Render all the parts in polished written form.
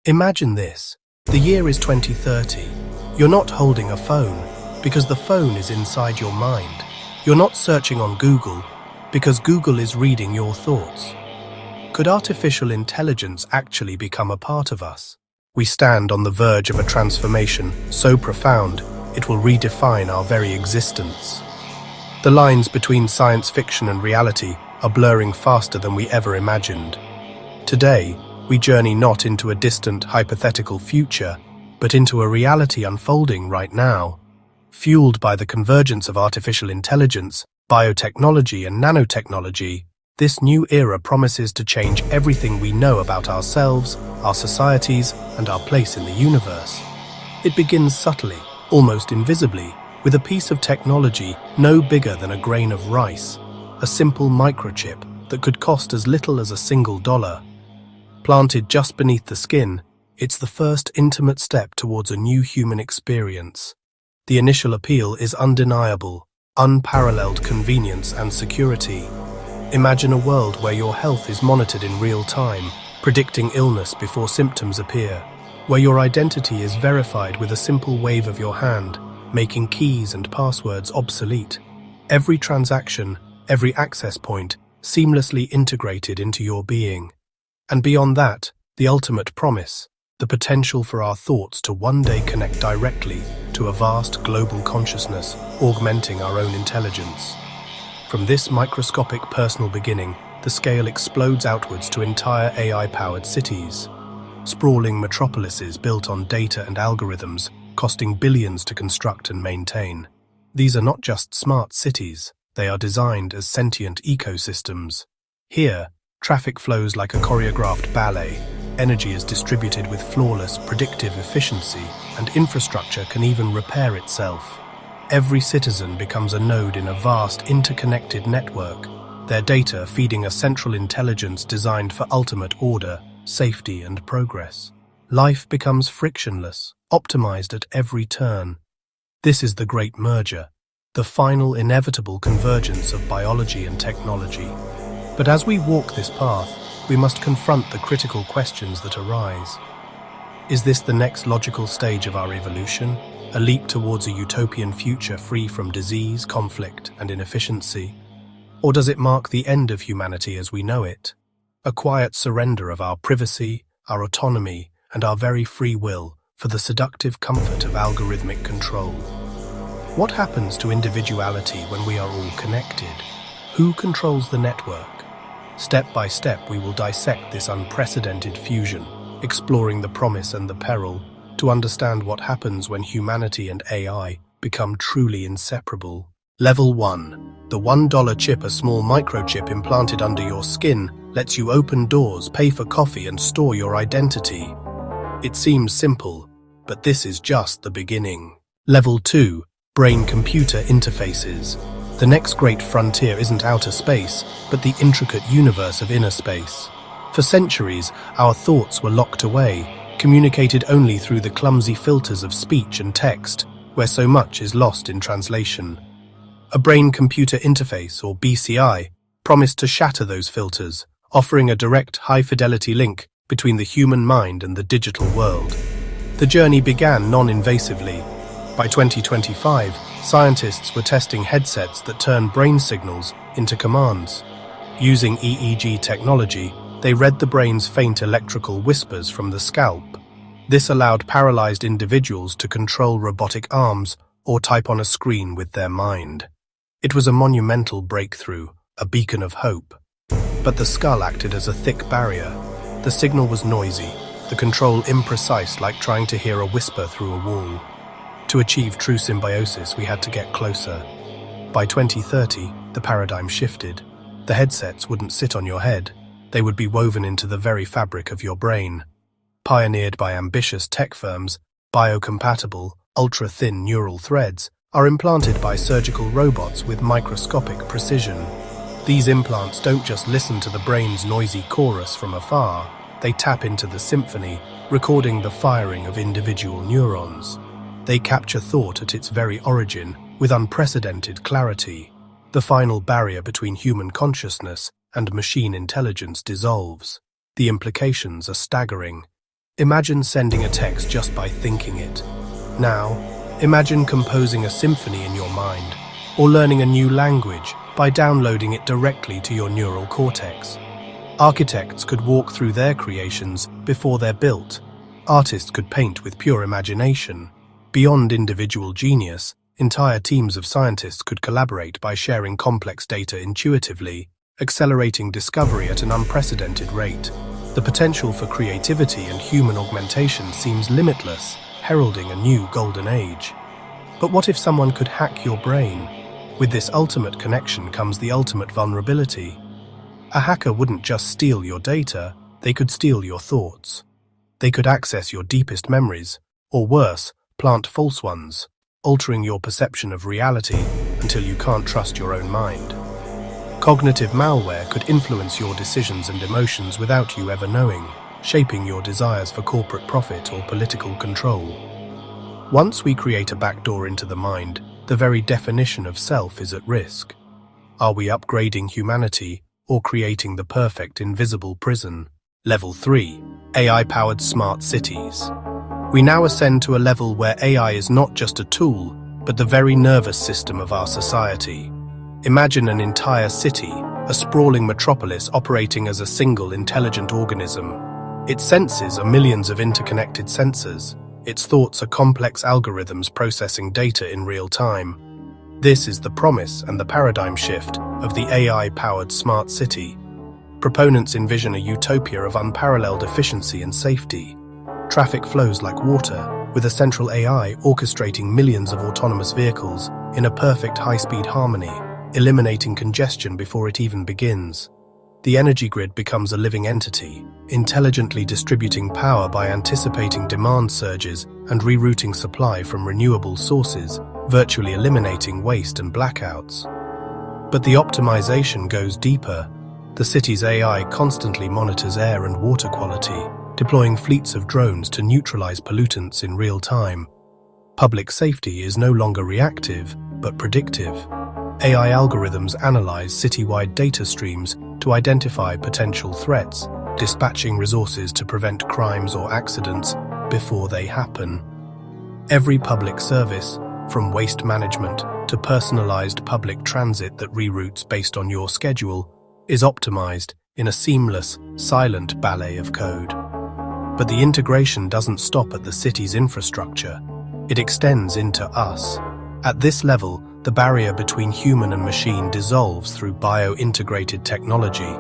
Imagine this. The year is 2030. You're not holding a phone because the phone is inside your mind. You're not searching on Google because Google is reading your thoughts. Could artificial intelligence actually become a part of us? We stand on the verge of a transformation so profound it will redefine our very existence. The lines between science fiction and reality are blurring faster than we ever imagined. Today, we journey not into a distant, hypothetical future, but into a reality unfolding right now. Fueled by the convergence of artificial intelligence, biotechnology and nanotechnology, this new era promises to change everything we know about ourselves, our societies, and our place in the universe. It begins subtly, almost invisibly, with a piece of technology no bigger than a grain of rice, a simple microchip that could cost as little as $1. Planted just beneath the skin, it's the first intimate step towards a new human experience. The initial appeal is undeniable, unparalleled convenience and security. Imagine a world where your health is monitored in real time, predicting illness before symptoms appear, where your identity is verified with a simple wave of your hand, making keys and passwords obsolete. Every transaction, every access point, seamlessly integrated into your being. And beyond that, the ultimate promise, the potential for our thoughts to one day connect directly to a vast global consciousness, augmenting our own intelligence. From this microscopic personal beginning, the scale explodes outwards to entire AI-powered cities. Sprawling metropolises built on data and algorithms, costing billions to construct and maintain. These are not just smart cities, they are designed as sentient ecosystems. Here, traffic flows like a choreographed ballet, energy is distributed with flawless, predictive efficiency, and infrastructure can even repair itself. Every citizen becomes a node in a vast, interconnected network, their data feeding a central intelligence designed for ultimate order, safety, and progress. Life becomes frictionless, optimized at every turn. This is the great merger, the final inevitable convergence of biology and technology. But as we walk this path, we must confront the critical questions that arise. Is this the next logical stage of our evolution? A leap towards a utopian future free from disease, conflict, and inefficiency? Or does it mark the end of humanity as we know it? A quiet surrender of our privacy, our autonomy, and our very free will for the seductive comfort of algorithmic control. What happens to individuality when we are all connected? Who controls the network? Step by step, we will dissect this unprecedented fusion, exploring the promise and the peril, to understand what happens when humanity and AI become truly inseparable. Level 1. The $1 chip, a small microchip implanted under your skin, lets you open doors, pay for coffee, and store your identity. It seems simple, but this is just the beginning. Level 2. Brain-computer interfaces. The next great frontier isn't outer space, but the intricate universe of inner space. For centuries, our thoughts were locked away, communicated only through the clumsy filters of speech and text, where so much is lost in translation. A brain-computer interface, or BCI, promised to shatter those filters, offering a direct, high-fidelity link between the human mind and the digital world. The journey began non-invasively. By 2025, scientists were testing headsets that turn brain signals into commands. Using EEG technology, they read the brain's faint electrical whispers from the scalp. This allowed paralyzed individuals to control robotic arms or type on a screen with their mind. It was a monumental breakthrough, a beacon of hope. But the skull acted as a thick barrier. The signal was noisy, the control imprecise, like trying to hear a whisper through a wall. To achieve true symbiosis, we had to get closer. By 2030, the paradigm shifted. The headsets wouldn't sit on your head. They would be woven into the very fabric of your brain. Pioneered by ambitious tech firms, biocompatible, ultra-thin neural threads are implanted by surgical robots with microscopic precision. These implants don't just listen to the brain's noisy chorus from afar, they tap into the symphony, recording the firing of individual neurons. They capture thought at its very origin, with unprecedented clarity. The final barrier between human consciousness and machine intelligence dissolves. The implications are staggering. Imagine sending a text just by thinking it. Now, imagine composing a symphony in your mind, or learning a new language by downloading it directly to your neural cortex. Architects could walk through their creations before they're built. Artists could paint with pure imagination. Beyond individual genius, entire teams of scientists could collaborate by sharing complex data intuitively, accelerating discovery at an unprecedented rate. The potential for creativity and human augmentation seems limitless, heralding a new golden age. But what if someone could hack your brain? With this ultimate connection comes the ultimate vulnerability. A hacker wouldn't just steal your data, they could steal your thoughts. They could access your deepest memories, or worse, plant false ones, altering your perception of reality until you can't trust your own mind. Cognitive malware could influence your decisions and emotions without you ever knowing, shaping your desires for corporate profit or political control. Once we create a backdoor into the mind, the very definition of self is at risk. Are we upgrading humanity or creating the perfect invisible prison? Level 3. AI-powered smart cities. We now ascend to a level where AI is not just a tool, but the very nervous system of our society. Imagine an entire city, a sprawling metropolis operating as a single intelligent organism. Its senses are millions of interconnected sensors. Its thoughts are complex algorithms processing data in real time. This is the promise and the paradigm shift of the AI-powered smart city. Proponents envision a utopia of unparalleled efficiency and safety. Traffic flows like water, with a central AI orchestrating millions of autonomous vehicles in a perfect high-speed harmony, eliminating congestion before it even begins. The energy grid becomes a living entity, intelligently distributing power by anticipating demand surges and rerouting supply from renewable sources, virtually eliminating waste and blackouts. But the optimization goes deeper. The city's AI constantly monitors air and water quality, deploying fleets of drones to neutralize pollutants in real time. Public safety is no longer reactive, but predictive. AI algorithms analyze citywide data streams to identify potential threats, dispatching resources to prevent crimes or accidents before they happen. Every public service, from waste management to personalized public transit that reroutes based on your schedule, is optimized in a seamless, silent ballet of code. But the integration doesn't stop at the city's infrastructure. It extends into us. At this level, the barrier between human and machine dissolves through bio-integrated technology.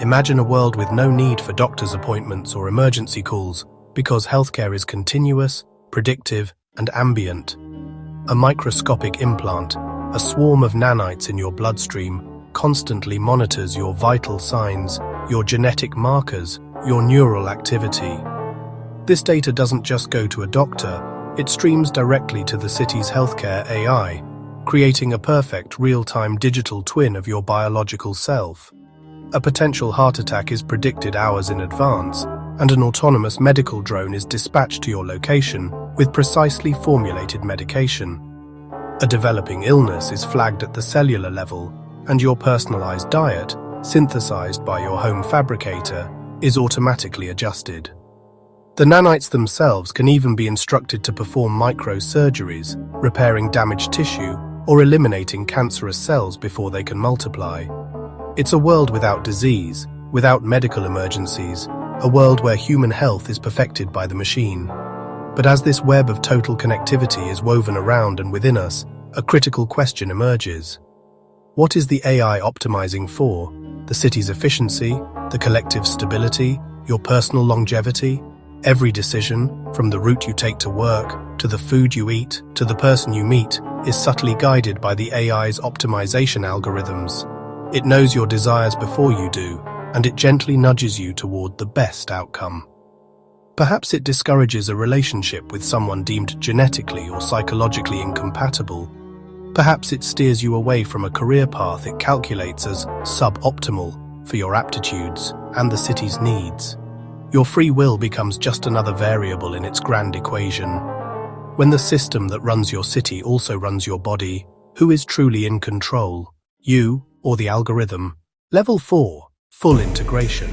Imagine a world with no need for doctor's appointments or emergency calls because healthcare is continuous, predictive, and ambient. A microscopic implant, a swarm of nanites in your bloodstream, constantly monitors your vital signs, your genetic markers, your neural activity. This data doesn't just go to a doctor, it streams directly to the city's healthcare AI, creating a perfect real-time digital twin of your biological self. A potential heart attack is predicted hours in advance, and an autonomous medical drone is dispatched to your location with precisely formulated medication. A developing illness is flagged at the cellular level, and your personalized diet, synthesized by your home fabricator, is automatically adjusted. The nanites themselves can even be instructed to perform microsurgeries, repairing damaged tissue, or eliminating cancerous cells before they can multiply. It's a world without disease, without medical emergencies, a world where human health is perfected by the machine. But as this web of total connectivity is woven around and within us, a critical question emerges. What is the AI optimizing for? The city's efficiency, the collective stability, your personal longevity? Every decision, from the route you take to work, to the food you eat, to the person you meet, is subtly guided by the AI's optimization algorithms. It knows your desires before you do, and it gently nudges you toward the best outcome. Perhaps it discourages a relationship with someone deemed genetically or psychologically incompatible. Perhaps it steers you away from a career path it calculates as suboptimal for your aptitudes and the city's needs. Your free will becomes just another variable in its grand equation. When the system that runs your city also runs your body, who is truly in control? You or the algorithm? Level 4. Full integration.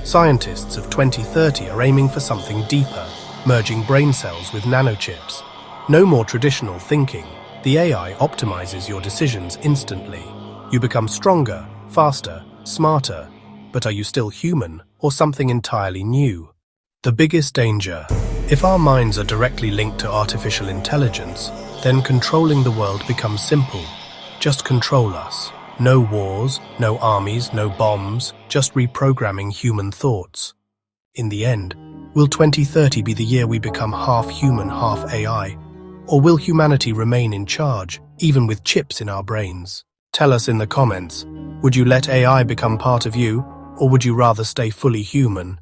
Scientists of 2030 are aiming for something deeper, merging brain cells with nanochips. No more traditional thinking. The AI optimizes your decisions instantly. You become stronger, faster, smarter. But are you still human, or something entirely new? The biggest danger. If our minds are directly linked to artificial intelligence, then controlling the world becomes simple. Just control us. No wars, no armies, no bombs, just reprogramming human thoughts. In the end, will 2030 be the year we become half human, half AI? Or will humanity remain in charge, even with chips in our brains? Tell us in the comments, would you let AI become part of you, or would you rather stay fully human?